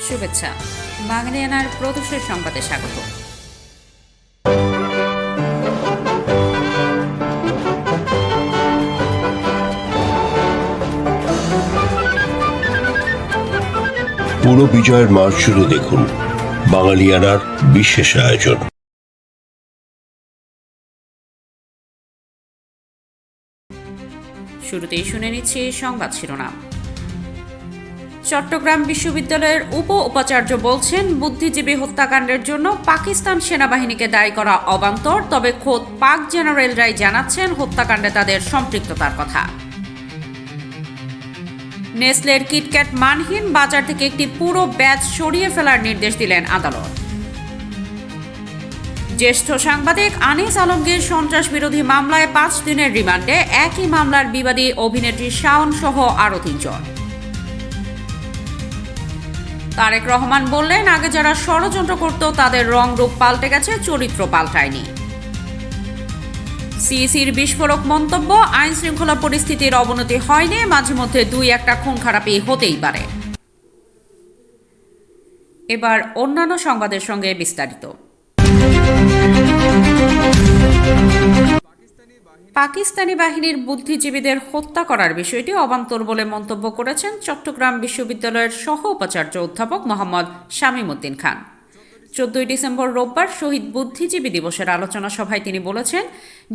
শুভেচ্ছা। বাঙালিয়ানার প্রদোষের সংবাদে স্বাগত। পুরো বিজয়ের মাস জুড়ে দেখুন বাঙালিয়ানার বিশেষ আয়োজন। শুরুতেই শুনে নিচ্ছি সংবাদ শিরোনাম। চট্টগ্রাম বিশ্ববিদ্যালয়ের উপাচার্য বলছেন, বুদ্ধিজীবী হত্যাকাণ্ডের জন্য পাকিস্তান সেনাবাহিনীকে দায়ী করা অবান্তর, তবে খোদ পাক জেনারেলরাই জানাচ্ছেন হত্যাকাণ্ডে তাদের সম্পৃক্ততার কথা। নেসলের কিটক্যাট মানহীন, বাজার থেকে একটি পুরো ব্যাচ সরিয়ে ফেলার নির্দেশ দিলেন আদালত। জ্যেষ্ঠ সাংবাদিক আনিস আলমগীর সন্ত্রাস বিরোধী মামলায় 5 দিনের রিমান্ডে, একই মামলার বিবাদী অভিনেত্রী শাওন সহ আরও 3 জন। তারেক রহমান বললেন, আগে যারা ষড়যন্ত্র করত তাদের রং রূপ পাল্টে গেছে, চরিত্র পাল্টায়নি। সিইসির বিস্ফোরক মন্তব্য, আইন শৃঙ্খলা পরিস্থিতির অবনতি হয়নি, মাঝে মধ্যে 2-1টা খুন খারাপি হতেই পারে। এবার অন্যান্য সংবাদের সঙ্গে বিস্তারিত। পাকিস্তানি বাহিনীর বুদ্ধিজীবীদের হত্যা করার বিষয়টি অবান্তর বলে মন্তব্য করেছেন চট্টগ্রাম বিশ্ববিদ্যালয়ের সহ উপাচার্য অধ্যাপক মোহাম্মদ শামীম উদ্দিন খান। 14 ডিসেম্বর রোববার শহীদ বুদ্ধিজীবী দিবসের আলোচনা সভায় তিনি বলেছেন,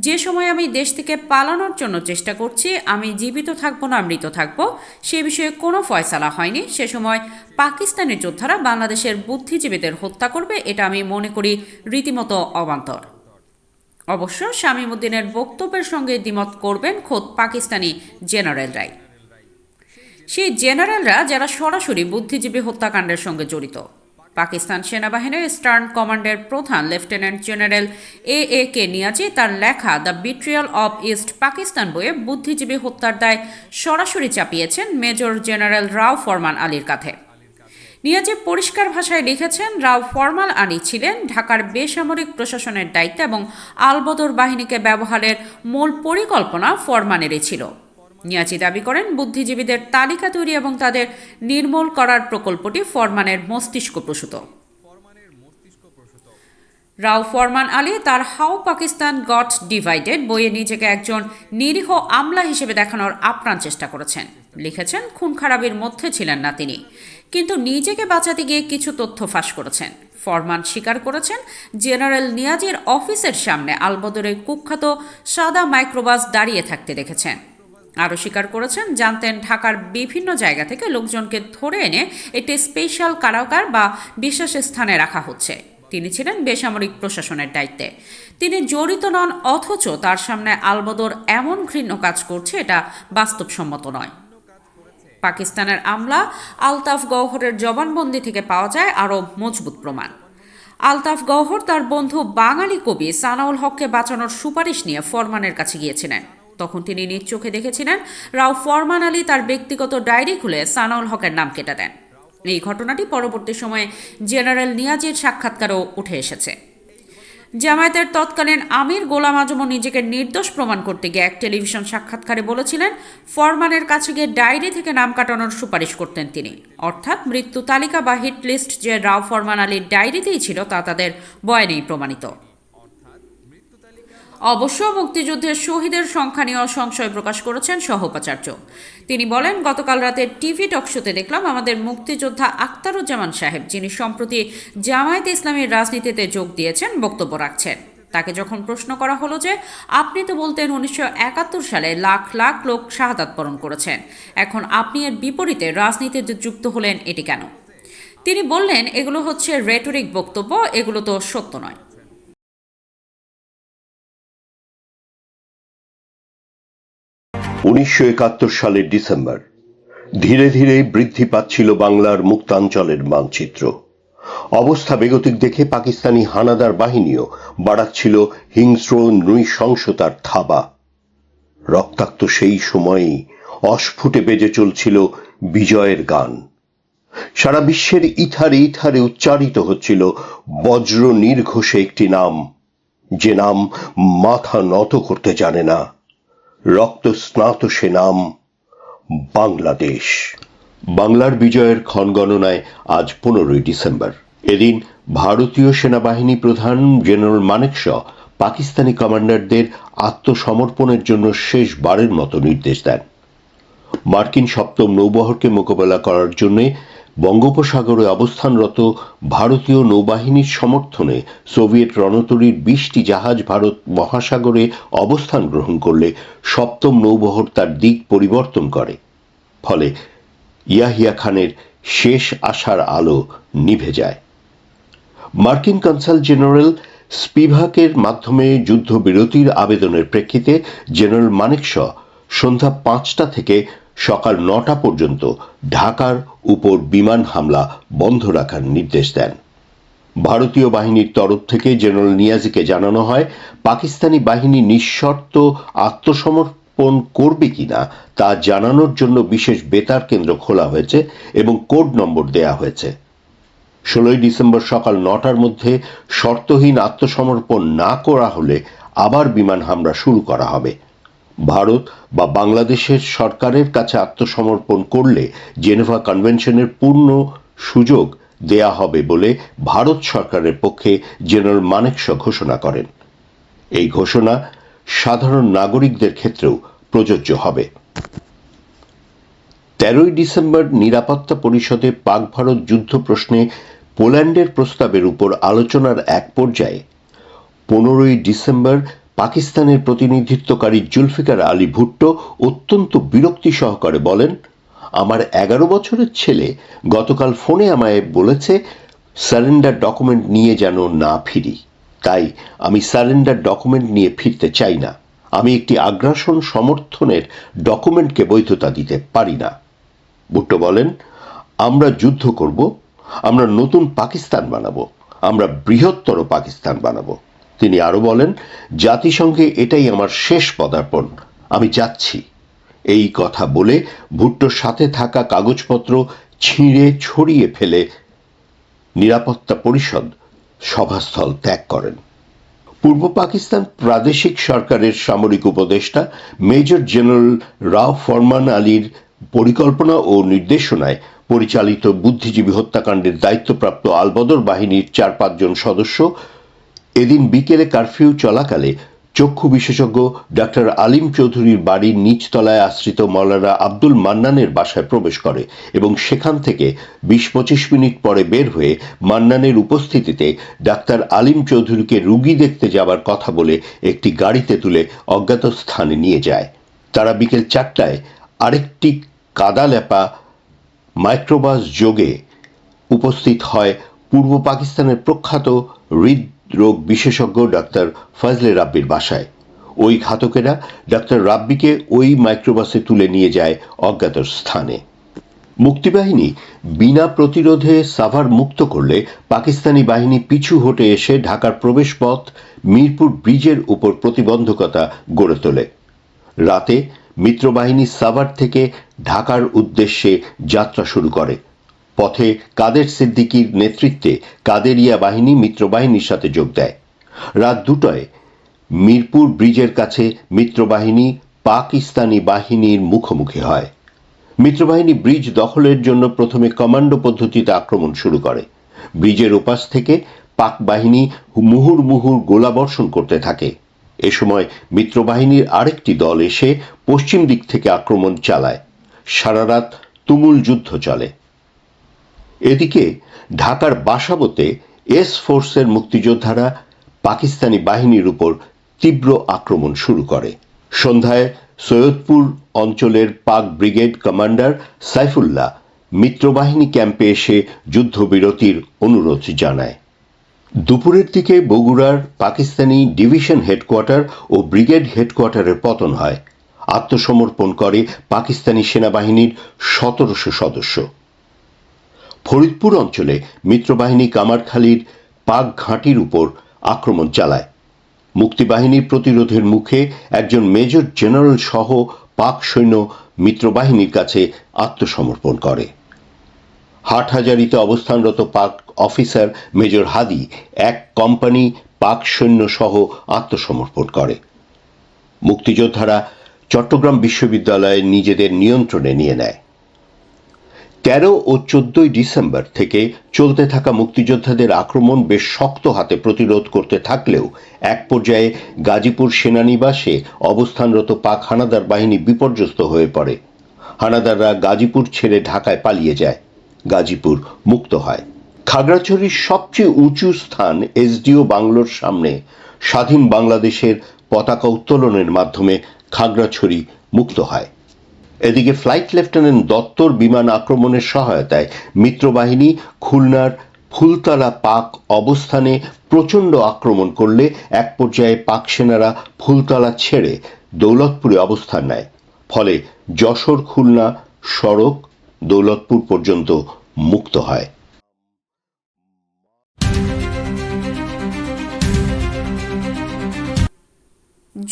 যে সময় আমি দেশ থেকে পালানোর জন্য চেষ্টা করছি, আমি জীবিত থাকবো না মৃত থাকবো, সে বিষয়ে কোনো ফয়সালা হয়নি। সে সময় পাকিস্তানি যোদ্ধারা বাংলাদেশের বুদ্ধিজীবীদের হত্যা করবে, এটা আমি মনে করি রীতিমতো অবান্তর। অবশ্য শামীম উদ্দিনের বক্তব্যের সঙ্গে দ্বিমত করবেন খোদ পাকিস্তানি জেনারেলরাই। সেই জেনারেলরা যারা সরাসরি বুদ্ধিজীবী হত্যাকাণ্ডের সঙ্গে জড়িত। পাকিস্তান সেনাবাহিনীর ইস্টার্ন কমান্ডের প্রধান লেফটেন্যান্ট জেনারেল A.A.K. নিয়াজি তার লেখা the betrayal of east Pakistan বইয়ে বুদ্ধিজীবী হত্যার দায় সরাসরি চাপিয়েছেন মেজর জেনারেল রাও ফরমান আলীর কাঁধে। নিয়াজি পরিষ্কার ভাষায় লিখেছেন, রাও ফরমান আলী ছিলেন ঢাকার বেসামরিক প্রশাসনের দায়িত্ব এবং আলবদর বাহিনীকে ব্যবহারের মূল পরিকল্পনা ফরমানেরই ছিল। নিয়াজি দাবি করেন, বুদ্ধিজীবীদের তালিকা তৈরি এবং তাদের নির্মূল করার প্রকল্পটি ফরমানের মস্তিষ্ক প্রসূত। রাও ফরমান আলী তার হাউ পাকিস্তান গট ডিভাইডেড বইয়ে নিজেকে একজন নিরীহ আমলা হিসেবে দেখানোর আপ্রাণ চেষ্টা করেছেন। লিখেছেন, খুন খারাপির মধ্যে ছিলেন না তিনি, কিন্তু নিজেকে বাঁচাতে গিয়ে কিছু তথ্য ফাঁস করেছেন। ফরমান স্বীকার করেছেন, জেনারেল নিয়াজির অফিসের সামনে আলবদরের কুখ্যাত সাদা মাইক্রোবাস দাঁড়িয়ে থাকতে দেখেছেন। আরও স্বীকার করেছেন, জানতেন ঢাকার বিভিন্ন জায়গা থেকে লোকজনকে ধরে এনে একটি স্পেশাল কারাগার বা বিশেষ স্থানে রাখা হচ্ছে। তিনি ছিলেন বেসামরিক প্রশাসনের দায়িত্বে। তিনি জড়িত নন, অথচ তার সামনে আলবদর এমন ঘৃণ্য কাজ করছে, এটা বাস্তবসম্মত নয়। পাকিস্তানের আমলা আলতাফ গওহরের জবানবন্দি থেকে পাওয়া যায় আরও মজবুত প্রমাণ। আলতাফ গওহর তার বন্ধু বাঙালি কবি সানাউল হককে বাঁচানোর সুপারিশ নিয়ে ফরমানের কাছে গিয়েছিলেন। তখন তিনি নিজ চোখে দেখেছিলেন রাও ফরমান আলী তার ব্যক্তিগত ডায়েরি খুলে সানাউল হকের নাম কেটে দেন। এই ঘটনাটি পরবর্তী সময়ে জেনারেল নিয়াজির সাক্ষাৎকারেও উঠে এসেছে। জামায়াতের তৎকালীন আমির গোলাম আজমও নিজেকে নির্দোষ প্রমাণ করতে গিয়ে এক টেলিভিশন সাক্ষাৎকারে বলেছিলেন, ফরমানের কাছে গিয়ে ডায়েরি থেকে নাম কাটানোর সুপারিশ করতেন তিনি। অর্থাৎ মৃত্যু তালিকা বা হিট লিস্ট যে রাও ফরমান আলীর ডায়েরিতেই ছিল তা তাদের বয়ানেই প্রমাণিত। অবশ্য মুক্তিযুদ্ধের শহীদের সংখ্যা নিয়েও সংশয় প্রকাশ করেছেন সহ উপাচার্য। তিনি বলেন, গতকাল রাতে টিভি টকশোতে দেখলাম আমাদের মুক্তিযোদ্ধা আখতারুজ্জামান সাহেব, যিনি সম্প্রতি জামায়াতে ইসলামীর রাজনীতিতে যোগ দিয়েছেন, বক্তব্য রাখছেন। তাকে যখন প্রশ্ন করা হলো যে আপনি তো বলতেন 1971 সালে লাখ লাখ লোক শাহাদাত বরণ করেছেন, এখন আপনি এর বিপরীতে রাজনীতিতে যুক্ত হলেন, এটি কেন? তিনি বললেন, এগুলো হচ্ছে রেটরিক বক্তব্য, এগুলো তো সত্য নয়। 1971 সালের ডিসেম্বর, ধীরে ধীরে বৃদ্ধি পাচ্ছিল বাংলার মুক্তাঞ্চলের মানচিত্র। অবস্থা বেগতিক দেখে পাকিস্তানি হানাদার বাহিনীও বাড়াচ্ছিল হিংস্র নৃশংসতার থাবা। রক্তাক্ত সেই সময়েই অস্ফুটে বেজে চলছিল বিজয়ের গান। সারা বিশ্বের ইথারে ইথারে উচ্চারিত হচ্ছিল বজ্র নির্ঘোষে একটি নাম, যে নাম মাথা নত করতে জানে না। রক্ত স্নাত সে নাম, বাংলাদেশ। বাংলার বিজয়ের ক্ষণগণনায় আজ 15ই ডিসেম্বর। এদিন ভারতীয় সেনাবাহিনী প্রধান জেনারেল মানেকশ পাকিস্তানি কমান্ডারদের আত্মসমর্পণের জন্য শেষবারের মতো নির্দেশ দেন। মার্কিন সপ্তম নৌবহরকে মোকাবেলা করার জন্য বঙ্গোপসাগরে অবস্থানরত ভারতীয় নৌবাহিনীর সমর্থনে সোভিয়েত রণতরীর 20টি জাহাজ ভারত মহাসাগরে অবস্থান গ্রহণ করলে সপ্তম নৌবহর তার দিক পরিবর্তন করে। ফলে ইয়াহিয়া খানের শেষ আশার আলো নিভে যায়। মার্কিন কনসাল জেনারেল স্পিভাকের মাধ্যমে যুদ্ধবিরতির আবেদনের প্রেক্ষিতে জেনারেল মানেকশ সন্ধ্যা 5টা থেকে সকাল 9টা পর্যন্ত ঢাকার উপর বিমান হামলা বন্ধ রাখার নির্দেশ দেন। ভারতীয় বাহিনীর তরফ থেকে জেনারেল নিয়াজিকে জানানো হয় পাকিস্তানি বাহিনী নিঃশর্ত আত্মসমর্পণ করবে কিনা তা জানানোর জন্য বিশেষ বেতার কেন্দ্র খোলা হয়েছে এবং কোড নম্বর দেয়া হয়েছে। 16ই ডিসেম্বর সকাল 9টার মধ্যে শর্তহীন আত্মসমর্পণ না করা হলে আবার বিমান হামলা শুরু করা হবে। ভারত বা বাংলাদেশের সরকারের কাছে আত্মসমর্পণ করলে জেনেভা কনভেনশনের পূর্ণ সুযোগ দেয়া হবে বলে ভারত সরকারের পক্ষে জেনারেল মানেকশ ঘোষণা করেন। এই ঘোষণা সাধারণ নাগরিকদের ক্ষেত্রেও প্রযোজ্য হবে। 13ই ডিসেম্বর নিরাপত্তা পরিষদে পাক ভারত যুদ্ধ প্রশ্নে পোল্যান্ডের প্রস্তাবের উপর আলোচনার এক পর্যায়ে 15ই ডিসেম্বর পাকিস্তানের প্রতিনিধিত্বকারী জুলফিকার আলী ভুট্টো অত্যন্ত বিরক্তি সহকারে বলেন, আমার 11 বছরের ছেলে গতকাল ফোনে আমায় বলেছে সারেন্ডার ডকুমেন্ট নিয়ে যেন না ফিরি। তাই আমি সারেন্ডার ডকুমেন্ট নিয়ে ফিরতে চাই না। আমি একটি আগ্রাসন সমর্থনের ডকুমেন্টকে বৈধতা দিতে পারি না। ভুট্টো বলেন, আমরা যুদ্ধ করব, আমরা নতুন পাকিস্তান বানাবো, আমরা বৃহত্তর পাকিস্তান বানাবো। তিনি আরো বলেন, জাতিসংঘে এটাই আমার শেষ পদার্পণ, আমি যাচ্ছি। এই কথা বলে ভুট্টোর সাথে থাকা কাগজপত্র ছিঁড়ে ছড়িয়ে ফেলে নিরাপত্তা পরিষদ সভাস্থল ত্যাগ করেন। পূর্ব পাকিস্তান প্রাদেশিক সরকারের সামরিক উপদেষ্টা মেজর জেনারেল রাও ফরমান আলীর পরিকল্পনা ও নির্দেশনায় পরিচালিত বুদ্ধিজীবী হত্যাকাণ্ডের দায়িত্বপ্রাপ্ত আলবদর বাহিনীর 4-5 জন সদস্য এদিন বিকেলে কারফিউ চলাকালে চক্ষু বিশেষজ্ঞ ডাক্তার আলিম চৌধুরীর বাড়ির নিচতলায় আশ্রিত মওলানা আব্দুল মান্নানের বাসায় প্রবেশ করে এবং সেখান থেকে 20-25 মিনিট পরে বের হয়ে মান্নানের উপস্থিতিতে ডাক্তার আলিম চৌধুরীকে রুগী দেখতে যাবার কথা বলে একটি গাড়িতে তুলে অজ্ঞাত স্থানে নিয়ে যায়। তারা বিকেল 4টায় আরেকটি কাদালেপা মাইক্রোবাস যোগে উপস্থিত হয় পূর্ব পাকিস্তানের প্রখ্যাত হৃদরোগ বিশেষজ্ঞ ডাক্তার ফজলে রাব্বির বাসায়। ওই ঘাতকেরা ডাক্তার রাব্বিকে ওই মাইক্রোবাসে তুলে নিয়ে যায় অজ্ঞাত স্থানে। মুক্তিবাহিনী বিনা প্রতিরোধে সাভার মুক্ত করলে পাকিস্তানি বাহিনী পিছু হটে এসে ঢাকার প্রবেশপথ মিরপুর ব্রিজের উপর প্রতিবন্ধকতা গড়ে তোলে। রাতে মিত্রবাহিনী সাভার থেকে ঢাকার উদ্দেশ্যে যাত্রা শুরু করে। পথে কাদের সিদ্দিকীর নেতৃত্বে কাদেরিয়া বাহিনী মিত্রবাহিনীর সাথে যোগ দেয়। রাত 2টায় মিরপুর ব্রিজের কাছে মিত্রবাহিনী পাকিস্তানি বাহিনীর মুখোমুখি হয়। মিত্রবাহিনী ব্রিজ দখলের জন্য প্রথমে কমান্ডো পদ্ধতিতে আক্রমণ শুরু করে। ব্রিজের ওপাশ থেকে পাক বাহিনী মুহুর্মুহুর গোলাবর্ষণ করতে থাকে। এ সময় মিত্রবাহিনীর আরেকটি দল এসে পশ্চিম দিক থেকে আক্রমণ চালায়। সারা রাত তুমুল যুদ্ধ চলে। এদিকে ঢাকার বাসাবোতে এস ফোর্সের মুক্তিযোদ্ধারা পাকিস্তানি বাহিনীর উপর তীব্র আক্রমণ শুরু করে। সন্ধ্যায় সৈয়দপুর অঞ্চলের পাক ব্রিগেড কমান্ডার সাইফুল্লাহ মিত্রবাহিনী ক্যাম্পে এসে যুদ্ধবিরতির অনুরোধ জানায়। দুপুরের দিকে বগুড়ার পাকিস্তানি ডিভিশন হেডকোয়ার্টার ও ব্রিগেড হেডকোয়ার্টারের পতন হয়। আত্মসমর্পণ করে পাকিস্তানি সেনাবাহিনীর 1700 সদস্য। ফরিদপুর অঞ্চলে মিত্রবাহিনী কামারখালীর পাক ঘাঁটির উপর আক্রমণ চালায়। মুক্তিবাহিনীর প্রতিরোধের মুখে একজন মেজর জেনারেল সহ পাক সৈন্য মিত্রবাহিনীর কাছে আত্মসমর্পণ করে। হাটহাজারীতে অবস্থানরত পাক অফিসার মেজর হাদি 1 কোম্পানি পাক সৈন্য সহ আত্মসমর্পণ করে। মুক্তিযোদ্ধারা চট্টগ্রাম বিশ্ববিদ্যালয়ে নিজেদের নিয়ন্ত্রণে নিয়ে নেয়। 13 ও 14 ডিসেম্বর থেকে চলতে থাকা মুক্তিযোদ্ধাদের আক্রমণ বেশ শক্ত হাতে প্রতিরোধ করতে থাকলেও এক পর্যায়ে গাজীপুর সেনানিবাসে অবস্থানরত পাক হানাদার বাহিনী বিপর্যস্ত হয়ে পড়ে। হানাদাররা গাজীপুর ছেড়ে ঢাকায় পালিয়ে যায়। গাজীপুর মুক্ত হয়। খাগড়াছড়ির সবচেয়ে উঁচু স্থান এসডিও বাংলোর সামনে স্বাধীন বাংলাদেশের পতাকা উত্তোলনের মাধ্যমে খাগড়াছড়ি মুক্ত হয়। এদিকে ফ্লাইট লেফটেন্যান্ট দত্তর বিমান আক্রমণের সহায়তায় মিত্রবাহিনী খুলনার ফুলতলা পাক অবস্থানে প্রচণ্ড আক্রমণ করলে এক পর্যায়ে পাক সেনারা ফুলতলা ছেড়ে দৌলতপুরে অবস্থান নেয়। ফলে যশোর খুলনা সড়ক দৌলতপুর পর্যন্ত মুক্ত হয়।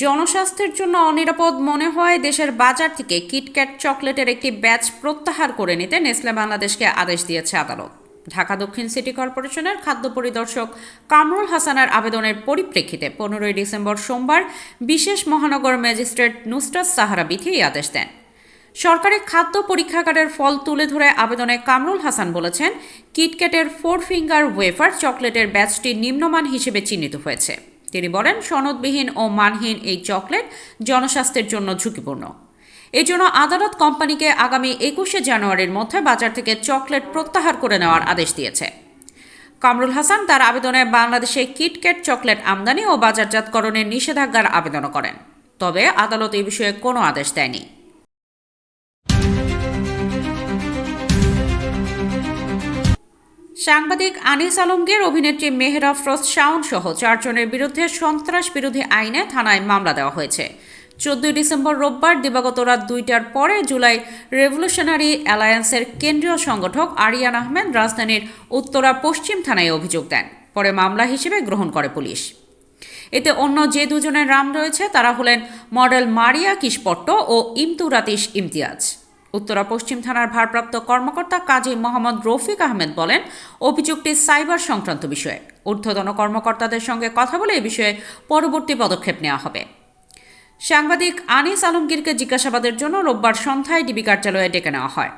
জনস্বাস্থ্যের জন্য অনিরাপদ মনে হয় দেশের বাজার থেকে কিটক্যাট চকলেটের একটি ব্যাচ প্রত্যাহার করে নিতে নেসলে বাংলাদেশকে আদেশ দিয়েছে আদালত। ঢাকা দক্ষিণ সিটি কর্পোরেশনের খাদ্য পরিদর্শক কামরুল হাসানের আবেদনের পরিপ্রেক্ষিতে 15 ডিসেম্বর সোমবার বিশেষ মহানগর ম্যাজিস্ট্রেট নুসরাত সাহারা বিথি এই আদেশ দেন। সরকারি খাদ্য পরীক্ষাগারের ফল তুলে ধরে আবেদনে কামরুল হাসান বলেছেন, কিটক্যাটের 4 ফিঙ্গার ওয়েফার চকলেটের ব্যাচটি নিম্নমান হিসেবে চিহ্নিত হয়েছে। তিনি বলেন, সনদবিহীন ও মানহীন এই চকলেট জনস্বাস্থ্যের জন্য ঝুঁকিপূর্ণ। এজন্য আদালত কোম্পানিকে আগামী 21 জানুয়ারির মধ্যে বাজার থেকে চকলেট প্রত্যাহার করে নেওয়ার আদেশ দিয়েছে। কামরুল হাসান তার আবেদনে বাংলাদেশে কিটক্যাট চকলেট আমদানি ও বাজারজাতকরণের নিষেধাজ্ঞার আবেদন করেন। তবে আদালত এই বিষয়ে কোনো আদেশ দেয়নি। সাংবাদিক আনিস আলমগীর, অভিনেত্রী মেহরা আফরোজ শাওন সহ 4 জনের বিরুদ্ধে সন্ত্রাস বিরোধী আইনে থানায় মামলা দেওয়া হয়েছে। 14 ডিসেম্বর রোববার দিবাগত রাত 2টার পরে জুলাই রেভলিউশনারি অ্যালায়েন্সের কেন্দ্রীয় সংগঠক আরিয়ান আহমেদ রাজধানীর উত্তরা পশ্চিম থানায় অভিযোগ দেন। পরে মামলা হিসেবে গ্রহণ করে পুলিশ। এতে অন্য যে 2 জনের নাম রয়েছে তারা হলেন মডেল মারিয়া কিশপট্ট ও ইমতুরাতিশ ইমতিয়াজ। উত্তরা পশ্চিম থানার ভারপ্রাপ্ত কর্মকর্তা কাজী মোহাম্মদ রফিক আহমেদ বলেন, অভিযোগটি সাইবার সংক্রান্ত বিষয়ে। ঊর্ধ্বতন কর্মকর্তাদের সঙ্গে কথা বলে এ বিষয়ে পরবর্তী পদক্ষেপ নেওয়া হবে। সাংবাদিক আনিস আলমগীরকে জিজ্ঞাসাবাদের জন্য রোববার সন্ধ্যায় ডিবি কার্যালয়ে ডেকে নেওয়া হয়।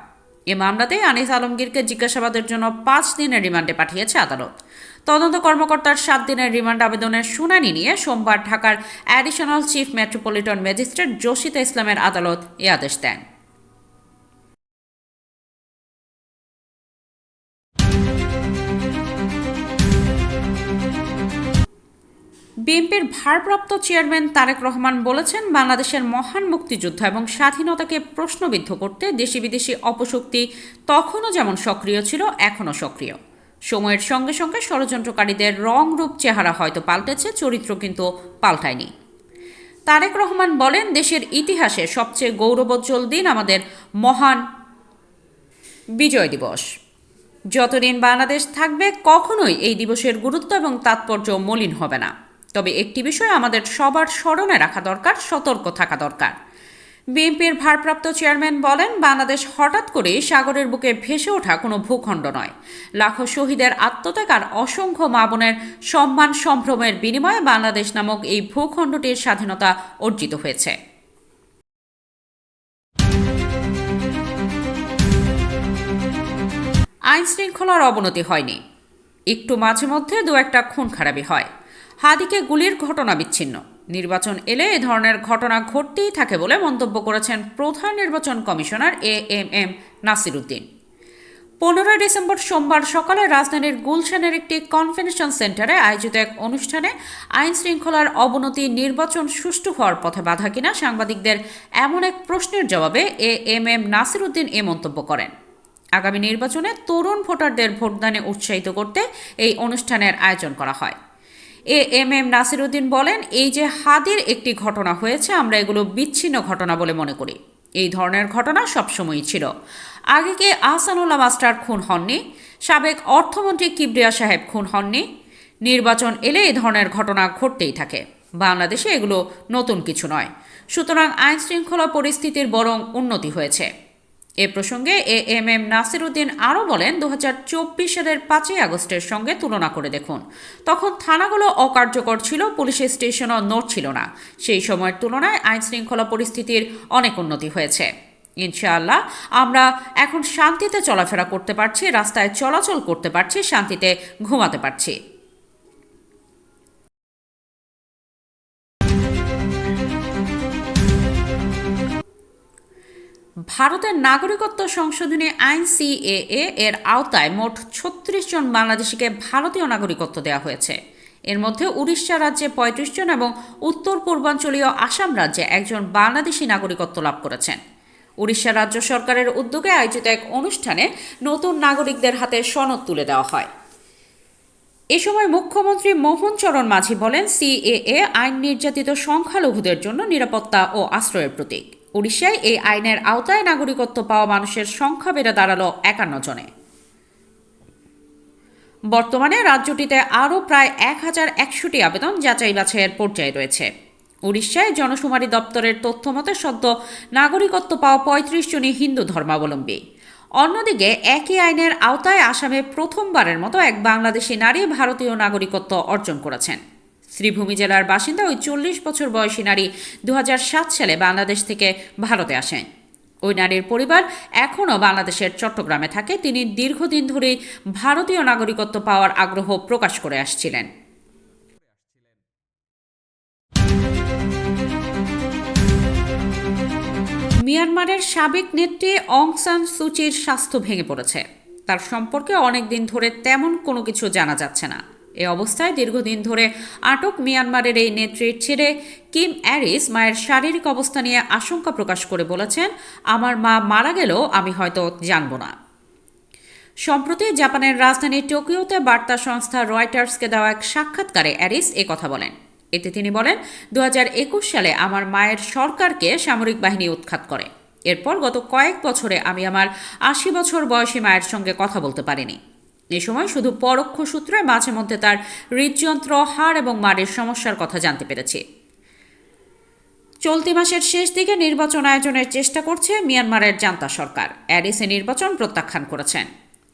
এ মামলাতে আনিস আলমগীরকে জিজ্ঞাসাবাদের জন্য 5 দিনের রিমান্ডে পাঠিয়েছে আদালত। তদন্ত কর্মকর্তার 7 দিনের রিমান্ড আবেদনের শুনানি নিয়ে সোমবার ঢাকার অ্যাডিশনাল চিফ মেট্রোপলিটন ম্যাজিস্ট্রেট জসিতা ইসলামের আদালত এ আদেশ দেন। বিএনপির ভারপ্রাপ্ত চেয়ারম্যান তারেক রহমান বলেছেন, বাংলাদেশের মহান মুক্তিযুদ্ধ এবং স্বাধীনতাকে প্রশ্নবিদ্ধ করতে দেশি বিদেশি অপশক্তি তখনও যেমন সক্রিয় ছিল, এখনও সক্রিয়। সময়ের সঙ্গে সঙ্গে ষড়যন্ত্রকারীদের রং রূপ চেহারা হয়তো পাল্টেছে, চরিত্র কিন্তু পাল্টায়নি। তারেক রহমান বলেন, দেশের ইতিহাসে সবচেয়ে গৌরবোজ্জ্বল দিন আমাদের মহান বিজয় দিবস। যতদিন বাংলাদেশ থাকবে কখনোই এই দিবসের গুরুত্ব এবং তাৎপর্য মলিন হবে না। তবে একটি বিষয় আমাদের সবার স্মরণে রাখা দরকার, সতর্ক থাকা দরকার। বিএনপির ভারপ্রাপ্ত চেয়ারম্যান বলেন, বাংলাদেশ হঠাৎ করে সাগরের বুকে ভেসে ওঠা কোনো ভূখণ্ড নয়। লাখো শহীদের আত্মত্যাগ আর অসংখ্য মা বোনের সম্মান সম্ভ্রমের বিনিময়ে বাংলাদেশ নামক এই ভূখণ্ডটির স্বাধীনতা অর্জিত হয়েছে। আইন শৃঙ্খলার অবনতি হয়নি, একটু মাঝে মধ্যে 2-1টা খুন খারাপি হয়। হাদিকে গুলির ঘটনা বিচ্ছিন্ন। নির্বাচন এলে এ ধরনের ঘটনা ঘটতেই থাকে বলে মন্তব্য করেছেন প্রধান নির্বাচন commissioner AMM Nasir Uddin. 15 December সোমবার সকালে রাজধানীর গুলশানের একটি কনভেনশন সেন্টারে আয়োজিত এক অনুষ্ঠানে আইন শৃঙ্খলার অবনতি নির্বাচন সুষ্ঠু হওয়ার পথে বাধা কিনা সাংবাদিকদের এমন এক প্রশ্নের জবাবে এএমএম নাসির উদ্দিন এ মন্তব্য করেন। আগামী নির্বাচনে তরুণ ভোটারদের ভোটদানে উৎসাহিত করতে এই অনুষ্ঠানের আয়োজন করা হয়। এএমএম নাসির উদ্দিন বলেন, এই যে হাদির একটি ঘটনা হয়েছে, আমরা এগুলো বিচ্ছিন্ন ঘটনা বলে মনে করি। এই ধরনের ঘটনা সবসময়ই ছিল। আগে কি আহসানুল্লাহ মাস্টার খুন হননি? সাবেক অর্থমন্ত্রী কিবরিয়া সাহেব খুন হননি? নির্বাচন এলে এই ধরনের ঘটনা ঘটতেই থাকে। বাংলাদেশে এগুলো নতুন কিছু নয়। সুতরাং আইন শৃঙ্খলা পরিস্থিতির বরং উন্নতি হয়েছে। এ প্রসঙ্গে এএমএম নাসির উদ্দিন আরও বলেন, 2024 সালের 5 আগস্টের সঙ্গে তুলনা করে দেখুন। তখন থানাগুলো অকার্যকর ছিল, পুলিশ স্টেশনও নড়ছিল না। সেই সময়ের তুলনায় আইন শৃঙ্খলা পরিস্থিতির অনেক উন্নতি হয়েছে। ইনশাআল্লাহ আমরা এখন শান্তিতে চলাফেরা করতে পারছি, রাস্তায় চলাচল করতে পারছি, শান্তিতে ঘুমাতে পারছি। ভারতের নাগরিকত্ব সংশোধনী আইন সিএএ এর আওতায় মোট ৩৬ জন বাংলাদেশিকে ভারতীয় নাগরিকত্ব দেওয়া হয়েছে। এর মধ্যে উড়িষ্যা রাজ্যে ৩৫ জন এবং উত্তর পূর্বাঞ্চলীয় আসাম রাজ্যে একজন বাংলাদেশি নাগরিকত্ব লাভ করেছেন। উড়িষ্যা রাজ্য সরকারের উদ্যোগে আয়োজিত এক অনুষ্ঠানে নতুন নাগরিকদের হাতে সনদ তুলে দেওয়া হয়। এ সময় মুখ্যমন্ত্রী মোহন চরণ মাঝি বলেন, সিএএ আইন নির্যাতিত সংখ্যালঘুদের জন্য নিরাপত্তা ও আশ্রয়ের প্রতীক। উড়িষ্যায় এই আইনের আওতায় নাগরিকত্ব পাওয়া মানুষের সংখ্যা বেড়ে দাঁড়ালো ৫১ জনে। বর্তমানে রাজ্যটিতে আরও প্রায় ১,১০০টি আবেদন যাচাই বাছাইয়ের পর্যায়ে রয়েছে। উড়িষ্যায় জনশুমারি দপ্তরের তথ্য মতে সদ্য নাগরিকত্ব পাওয়া ৩৫ জনই হিন্দু ধর্মাবলম্বী। অন্যদিকে একই আইনের আওতায় আসামে প্রথমবারের মতো এক বাংলাদেশি নারী ভারতীয় নাগরিকত্ব অর্জন করেছেন। শ্রীভূমি জেলার বাসিন্দা ওই ৪০ বছর বয়সী নারী ২০০৭ সালে বাংলাদেশ থেকে ভারতে আসেন। ওই নারীর পরিবার এখনও বাংলাদেশের চট্টগ্রামে থাকে। তিনি দীর্ঘদিন ধরেই ভারতীয় নাগরিকত্ব পাওয়ার আগ্রহ প্রকাশ করে আসছিলেন। মিয়ানমারের সাবেক নেত্রী অং সান সুচির স্বাস্থ্য ভেঙে পড়েছে। তার সম্পর্কে অনেকদিন ধরে তেমন কোনো কিছু জানা যাচ্ছে না। এ অবস্থায় দীর্ঘদিন ধরে আটক মিয়ানমারের এই নেত্রীর ছেলে কিম অ্যারিস মায়ের শারীরিক অবস্থা নিয়ে আশঙ্কা প্রকাশ করে বলেছেন, আমার মা মারা গেলেও আমি হয়তো জানব না। সম্প্রতি জাপানের রাজধানী টোকিওতে বার্তা সংস্থা রয়টার্সকে দেওয়া এক সাক্ষাৎকারে অ্যারিস কথা বলেন। এতে তিনি বলেন, ২০২১ সালে আমার মায়ের সরকারকে সামরিক বাহিনী উৎখাত করে। এরপর গত কয়েক বছরে আমি আমার ৮০ বছর বয়সী মায়ের সঙ্গে কথা বলতে পারিনি। এ সময় শুধু পরোক্ষ সূত্রে মাঝে মধ্যে তার হৃদযন্ত্র, হাড় এবং মাড়ির সমস্যার কথা জানতে পেরেছি। চলতি মাসের শেষ দিকে নির্বাচন আয়োজনের চেষ্টা করছে মিয়ানমারের জান্তা সরকার। অ্যারিস নির্বাচন প্রত্যাখ্যান করেছেন।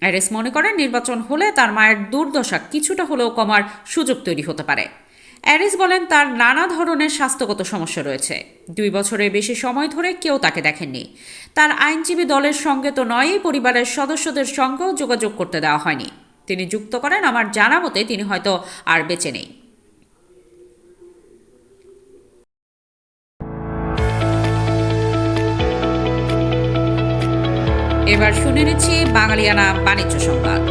অ্যারিস মনে করেন, নির্বাচন হলে তার মায়ের দুর্দশা কিছুটা হলেও কমার সুযোগ তৈরি হতে পারে। অ্যারিস বলেন, তার নানা ধরনের স্বাস্থ্যগত সমস্যা রয়েছে। ২ বছরের বেশি সময় ধরে কেউ তাকে দেখেননি। তার আইনজীবী দলের সঙ্গে তো নয়ই, পরিবারের সদস্যদের সঙ্গেও যোগাযোগ করতে দেওয়া হয়নি। তিনি যুক্ত করেন, আমার জানা মতে তিনি হয়তো আর বেঁচে নেই। এবার শুনে নিচ্ছি বাঙালিয়ানা বাণিজ্য সংবাদ।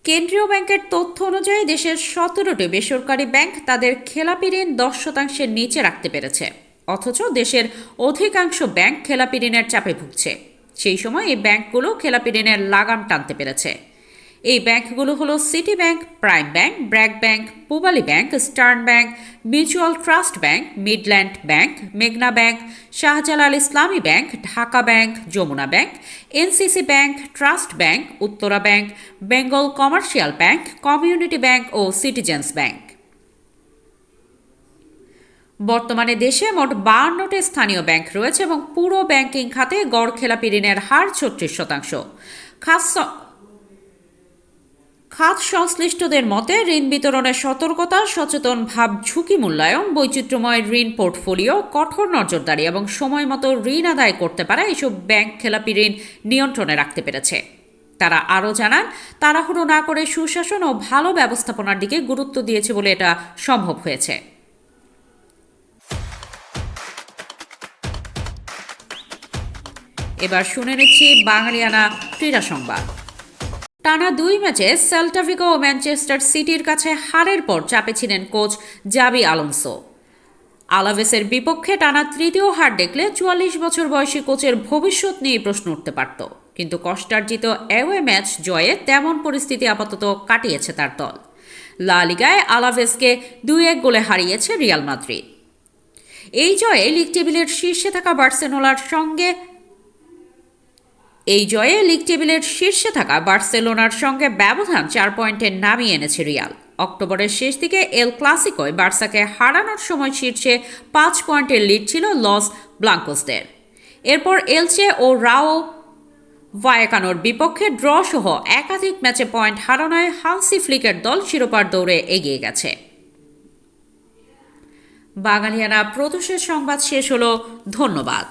কেন্দ্রীয় ব্যাংকের তথ্য অনুযায়ী দেশের ১৭টি বেসরকারি ব্যাংক তাদের খেলাপি ঋণ ১০% নিচে রাখতে পেরেছে। অথচ দেশের অধিকাংশ ব্যাংক খেলাপি ঋণের চাপে ভুগছে। সেই সময় এই ব্যাংকগুলো খেলাপি ঋণের লাগাম টানতে পেরেছে। এই ব্যাংকগুলো হলো city bank, prime bank, BRAC bank, Pubali bank, eastern bank, mutual trust bank, midland bank, মেঘনা bank, Shahjalal Islami bank, Dhaka bank, Jamuna bank, NCC bank, trust bank, Uttara bank, Bengal commercial bank, community bank ও সিটিজেন্স ব্যাংক। বর্তমানে দেশে মোট ৫২টি স্থানীয় ব্যাংক রয়েছে এবং পুরো ব্যাংকিং খাতে গড় খেলাপি ঋণের হার ৩৬%। খাত সংশ্লিষ্টদের মতে ঋণ বিতরণের সতর্কতা, সচেতন ভাব, ঝুঁকি মূল্যায়ন, বৈচিত্র্যময় ঋণ পোর্টফোলিও, কঠোর নজরদারি এবং সময় মতো ঋণ আদায় করতে পারা এইসব ব্যাংক খেলাপি ঋণ নিয়ন্ত্রণে রাখতে পেরেছে। তারা আরও জানান, তাড়াহুড়ো না করে সুশাসন ও ভালো ব্যবস্থাপনার দিকে গুরুত্ব দিয়েছে বলে এটা সম্ভব হয়েছে। এবার শুনে নিচ্ছি বাঙালিয়ানা ক্রীড়া সংবাদ। টানা ২ ম্যাচে সেল্টা ভিগো ও ম্যানচেস্টার সিটির কাছে হারের পর চাপে ছিলেন কোচ জাবি আলোনসো। আলাভেসের বিপক্ষে টানা তৃতীয় হার দেখলে ৪৪ বছর বয়সী কোচের ভবিষ্যৎ নিয়ে প্রশ্ন উঠতে পারত। কিন্তু কষ্টার্জিত অ্যাওয়ে ম্যাচ জয়ে তেমন পরিস্থিতি আপাতত কাটিয়েছে তার দল। লা লিগায় আলাভেসকে ২-১ গোলে হারিয়েছে রিয়াল মাদ্রিদ। এই জয়ে লিগ টেবিলের শীর্ষে থাকা বার্সেলোনার সঙ্গে ব্যবধান ৪ পয়েন্টে নামিয়ে এনেছে রিয়াল। অক্টোবরের শেষ দিকে এল ক্লাসিকোয় বার্সাকে হারানোর সময় শীর্ষে ৫ পয়েন্টের লিড ছিল লস ব্লাঙ্কোসদের। এরপর এলচে ও রাও ভায়াকানোর বিপক্ষে ড্র সহ একাধিক ম্যাচে পয়েন্ট হারানোয় হান্সি ফ্লিকের দল শিরোপার দৌড়ে এগিয়ে গেছে। বাঙালিয়ানা প্রদেশের সংবাদ শেষ হলো। ধন্যবাদ।